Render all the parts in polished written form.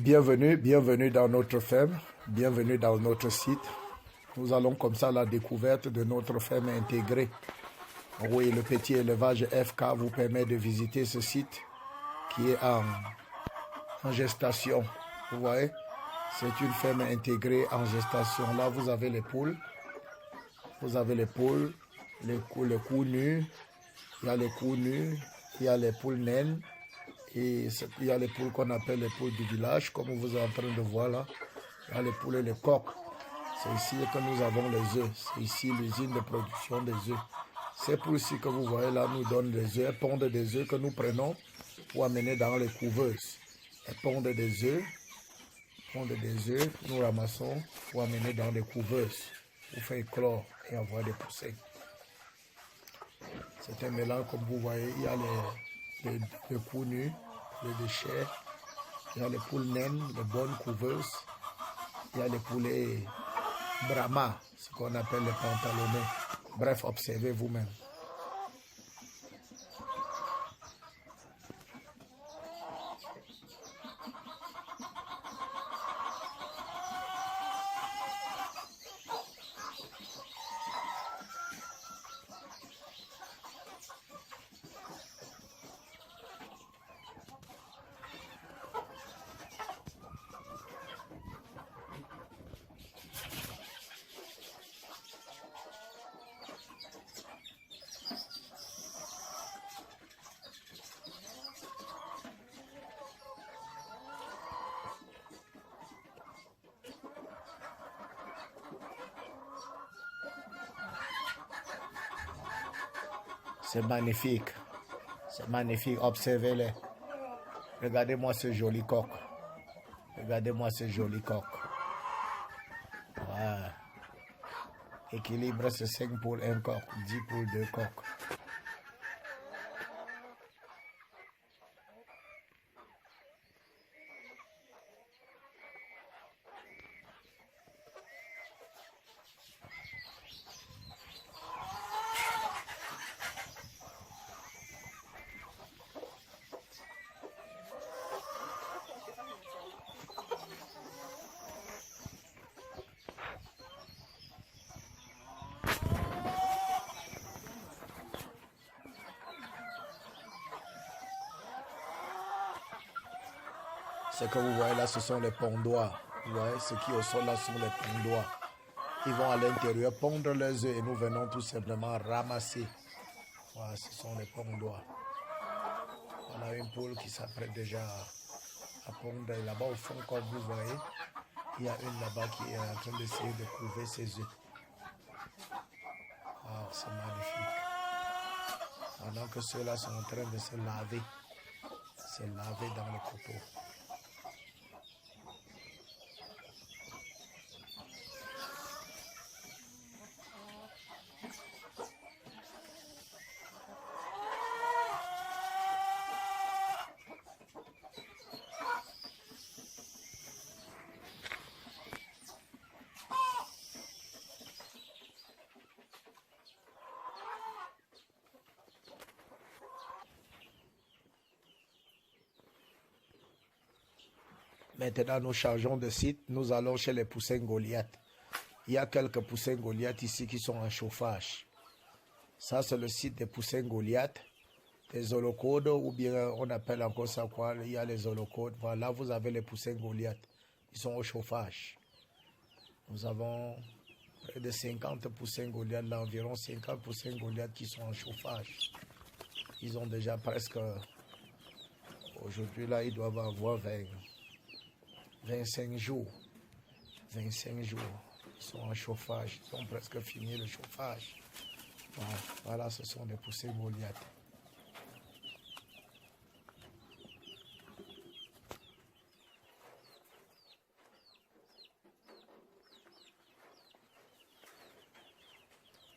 Bienvenue dans notre ferme, bienvenue dans notre site. Nous allons comme ça à la découverte de notre ferme intégrée. Oui, le petit élevage FK vous permet de visiter ce site qui est en gestation. Vous voyez, c'est une ferme intégrée en gestation. Là, vous avez les poules. Vous avez les poules, les coups nus. Il y a les coups nus, il y a les poules naines. Et il y a les poules qu'on appelle les poules du village, comme vous êtes en train de voir là. Il y a les poules et les coqs. C'est ici que nous avons les œufs. C'est ici l'usine de production des œufs. Ces poules-ci que vous voyez là nous donnent des œufs. Elles pondent des œufs que nous prenons pour amener dans les couveuses. Elles pondent des œufs. Nous ramassons pour amener dans les couveuses. Pour faire éclore et avoir des poussins. C'est un mélange comme vous voyez. Il y a les coups nus, les déchets. Il y a les poules naines, les bonnes couveuses. Il y a les poulets Brahma, ce qu'on appelle les pantalonnés. Bref, observez vous-même. C'est magnifique. C'est magnifique. Observez-les. Regardez-moi ce joli coq. Regardez-moi ce joli coq. Voilà. Équilibre, c'est 5 pour un coq, 10 pour 2 coqs. Ce que vous voyez là, ce sont les pondoirs. Vous voyez, ce qui au sol là sont les pondoirs. Ils vont à l'intérieur pondre leurs œufs et nous venons tout simplement ramasser. Voilà, ce sont les pondoirs. Voilà une poule qui s'apprête déjà à pondre. Et là-bas au fond, comme vous voyez, il y a une là-bas qui est en train d'essayer de couver ses œufs. Wow, c'est magnifique. Pendant que ceux-là sont en train de se laver dans le copeau. Maintenant, nous changeons de site. Nous allons chez les poussins Goliath. Il y a quelques poussins Goliath ici qui sont en chauffage. Ça, c'est le site des poussins Goliath. Des holocodes, ou bien on appelle encore ça quoi. Il y a les holocodes. Voilà, vous avez les poussins Goliath. Ils sont au chauffage. Nous avons près de 50 poussins Goliath, là, environ 50 poussins Goliath qui sont en chauffage. Ils ont déjà presque... Aujourd'hui, là, ils doivent avoir 25 jours. 25 jours. Ils sont en chauffage. Ils ont presque fini le chauffage. Voilà, ce sont des poussins Goliath.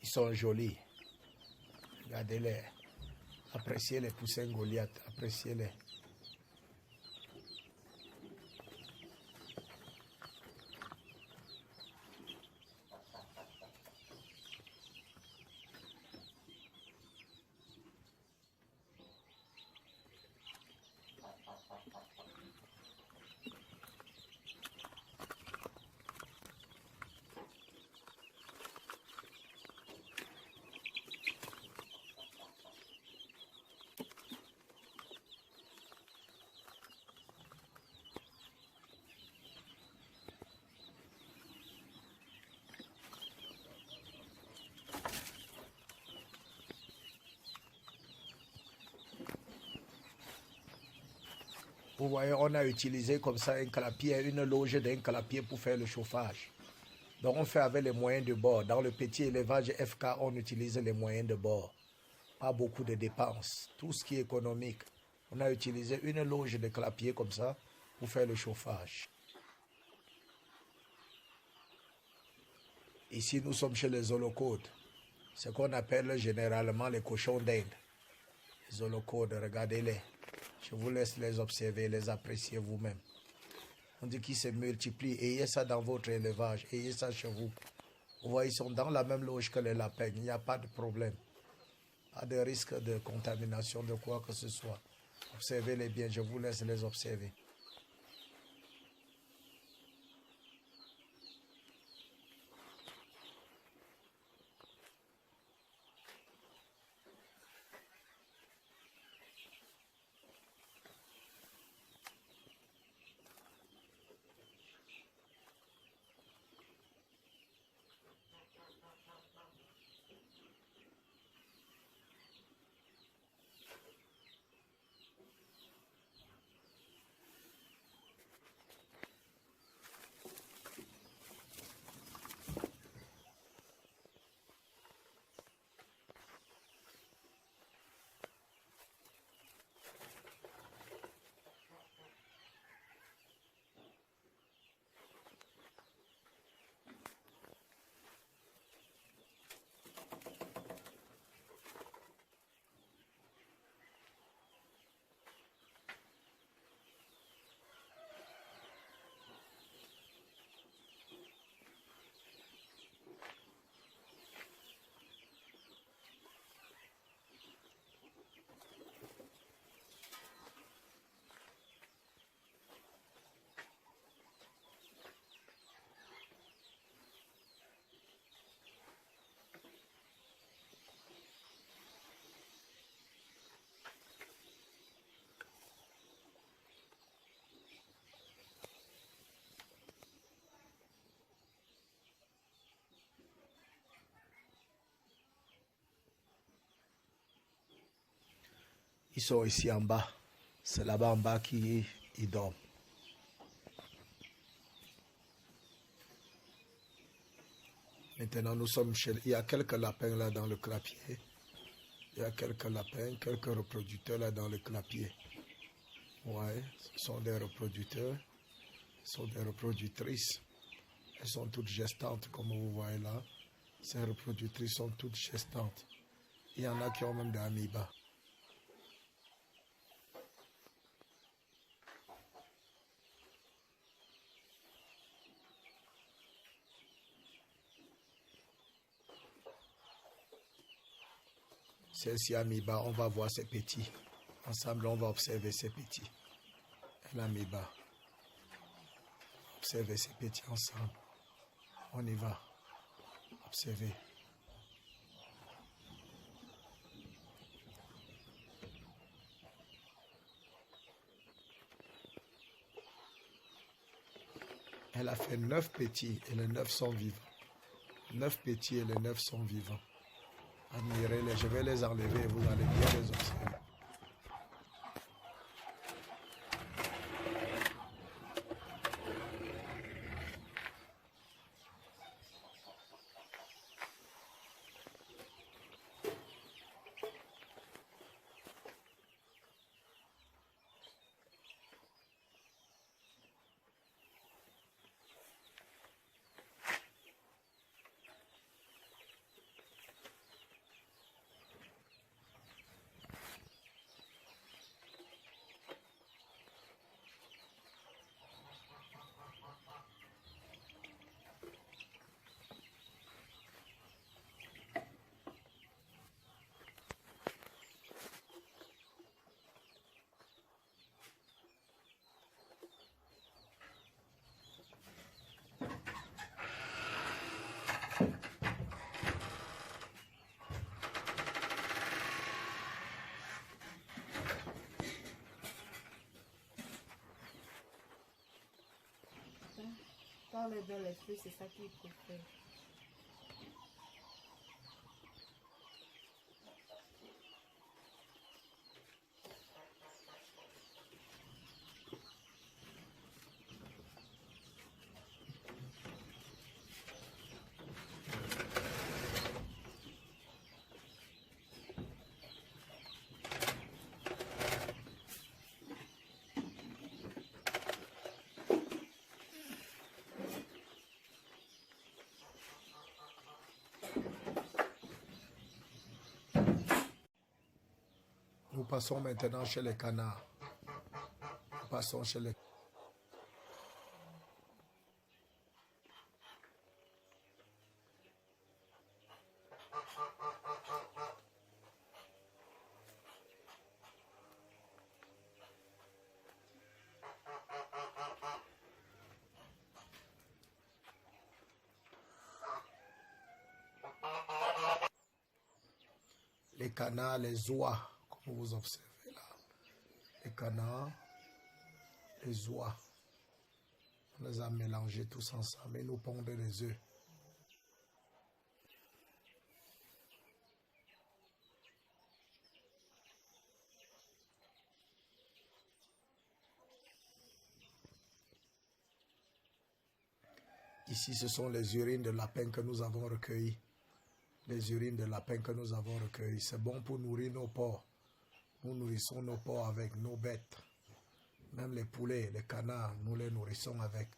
Ils sont jolis. Regardez-les. Appréciez les poussins Goliath. Appréciez-les. Vous voyez, on a utilisé comme ça un clapier, une loge d'un clapier pour faire le chauffage. Donc on fait avec les moyens de bord. Dans le petit élevage FK, on utilise les moyens de bord. Pas beaucoup de dépenses. Tout ce qui est économique. On a utilisé une loge de clapier comme ça pour faire le chauffage. Ici, nous sommes chez les holocodes. Ce qu'on appelle généralement les cochons d'Inde. Les holocodes, regardez-les. Je vous laisse les observer, les apprécier vous-même. On dit qu'ils se multiplient. Ayez ça dans votre élevage. Ayez ça chez vous. Vous voyez, ils sont dans la même loge que les lapins. Il n'y a pas de problème. Pas de risque de contamination de quoi que ce soit. Observez-les bien. Je vous laisse les observer. Ils sont ici en bas. C'est là-bas en bas qu'ils dorment. Maintenant, nous sommes chez... Il y a quelques lapins là dans le clapier. Il y a quelques lapins, quelques reproducteurs là dans le clapier. Ouais, ce sont des reproducteurs. Ce sont des reproductrices. Elles sont toutes gestantes, comme vous voyez là. Ces reproductrices sont toutes gestantes. Il y en a qui ont même des amibas. Celle-ci amiba, on va voir ces petits. Ensemble, on va observer ces petits. L'amiba. Observez ces petits ensemble. On y va. Observez. Elle a fait 9 petits et les 9 sont vivants. 9 petits et les 9 sont vivants. Admirez-les, je vais les enlever et vous allez bien les observer. Dans les fruits, c'est ça qu'il faut faire. passons maintenant chez les canards. Nous passons chez les... Les canards, les oies, comme vous observez là. Les canards, les oies. On les a mélangés tous ensemble et nous pondent des œufs. Ici, ce sont les urines de lapin que nous avons recueillies. Les urines de lapin que nous avons recueillies. C'est bon pour nourrir nos porcs. Nous nourrissons nos porcs avec nos bêtes. Même les poulets, les canards, nous les nourrissons avec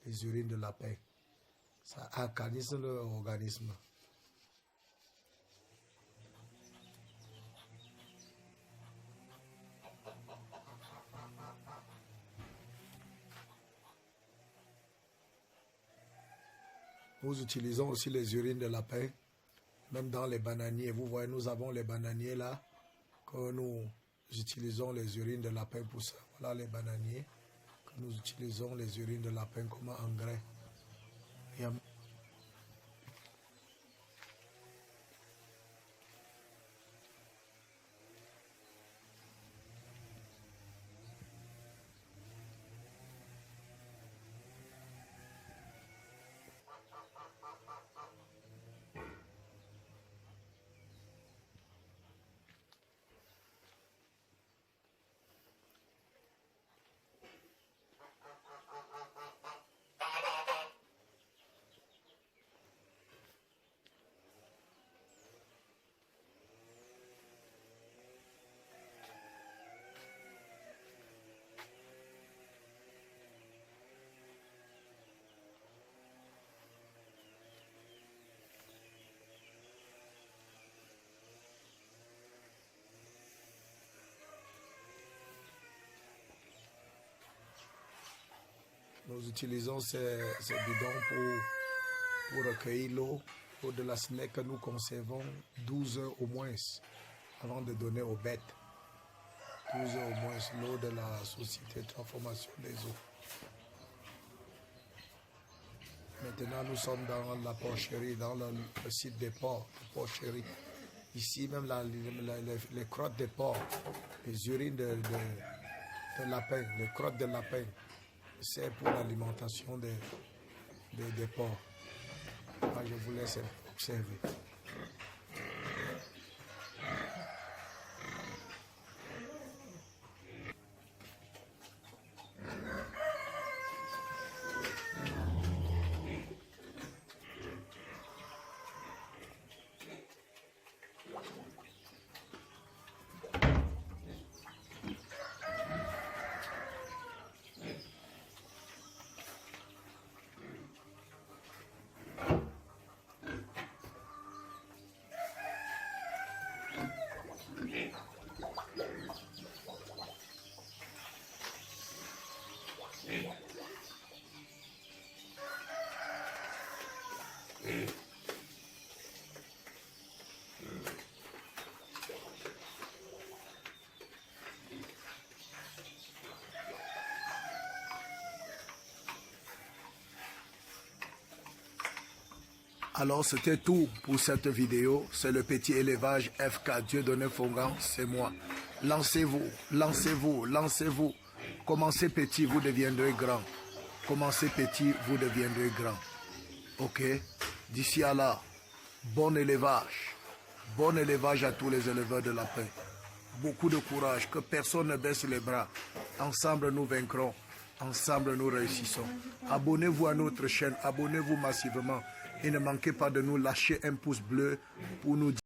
les urines de lapin. Ça alcalise l'organisme. Nous utilisons aussi les urines de lapin, même dans les bananiers. Vous voyez, nous avons les bananiers là, que nous utilisons les urines de lapin pour ça. Voilà les bananiers, que nous utilisons les urines de lapin comme engrais. Nous utilisons ces bidons pour recueillir l'eau de la SNEC que nous conservons 12 heures au moins avant de donner aux bêtes. 12 heures au moins l'eau de la société de transformation des eaux. Maintenant, nous sommes dans la porcherie, dans le site des porcs, la porcherie. Ici, même les crottes des porcs, les urines de lapin, les crottes de lapin, c'est pour l'alimentation des porcs. Moi, je vous laisse observer. Alors c'était tout pour cette vidéo. C'est le petit élevage FK Dieudonné Fongan, c'est moi. Lancez-vous, lancez-vous, lancez-vous. Commencez petit, vous deviendrez grand. Commencez petit, vous deviendrez grand. Ok? D'ici à là, bon élevage. Bon élevage à tous les éleveurs de lapins. Beaucoup de courage, que personne ne baisse les bras. Ensemble nous vaincrons. Ensemble nous réussissons. Abonnez-vous à notre chaîne, abonnez-vous massivement. Et ne manquez pas de nous lâcher un pouce bleu pour nous dire